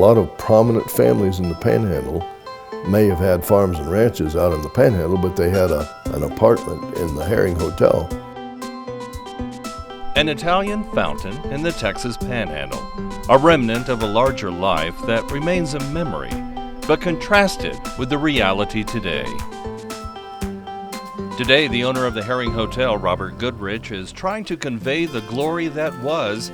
lot of prominent families in the Panhandle may have had farms and ranches out in the Panhandle, but they had an apartment in the Herring Hotel. An Italian fountain in the Texas Panhandle, a remnant of a larger life that remains a memory, but contrasted with the reality today. Today, the owner of the Herring Hotel, Robert Goodrich, is trying to convey the glory that was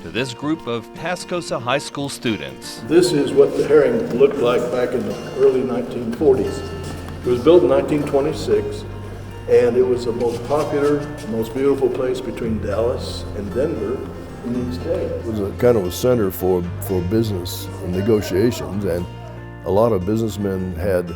to this group of Tascosa High School students. This is what the Herring looked like back in the early 1940s. It was built in 1926, and it was the most popular, most beautiful place between Dallas and Denver in the state. It was a kind of a center for business negotiations, and a lot of businessmen had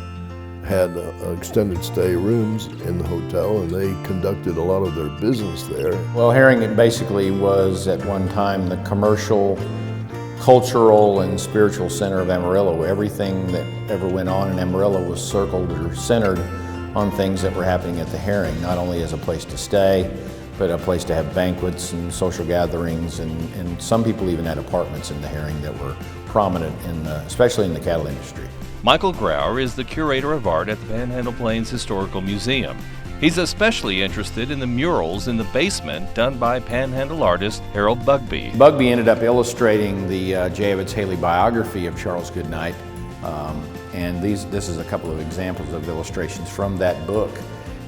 extended stay rooms in the hotel, and they conducted a lot of their business there. Well, Herring basically was at one time the commercial, cultural, and spiritual center of Amarillo. Everything that ever went on in Amarillo was circled or centered on things that were happening at the Herring, not only as a place to stay, but a place to have banquets and social gatherings, and some people even had apartments in the Herring that were prominent, especially in the cattle industry. Michael Grauer is the curator of art at the Panhandle Plains Historical Museum. He's especially interested in the murals in the basement done by Panhandle artist Harold Bugbee. Bugbee ended up illustrating the J. Evetts Haley biography of Charles Goodnight, and this is a couple of examples of illustrations from that book.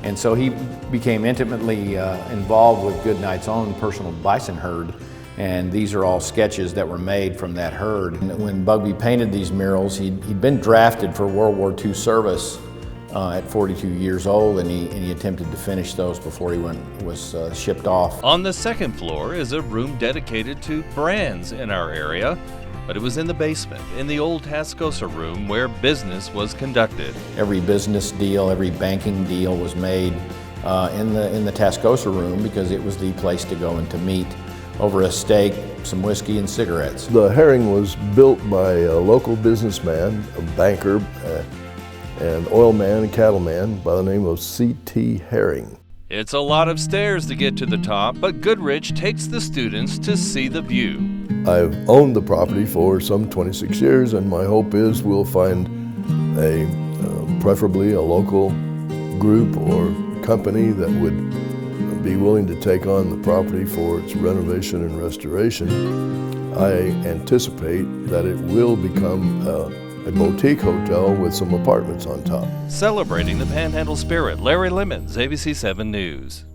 And so he became intimately involved with Goodnight's own personal bison herd, and these are all sketches that were made from that herd. And when Bugbee painted these murals, he'd been drafted for World War II service at 42 years old, and he attempted to finish those before he was shipped off. On the second floor is a room dedicated to brands in our area, but it was in the basement, in the old Tascosa room where business was conducted. Every business deal, every banking deal was made in the Tascosa room because it was the place to go and to meet over a steak, some whiskey, and cigarettes. The Herring was built by a local businessman, a banker, and oil man and cattleman by the name of C.T. Herring. It's a lot of stairs to get to the top, but Goodrich takes the students to see the view. I've owned the property for some 26 years, and my hope is we'll find preferably a local group or company that would be willing to take on the property for its renovation and restoration. I anticipate that it will become a boutique hotel with some apartments on top. Celebrating the Panhandle Spirit, Larry Lemmons, ABC7 News.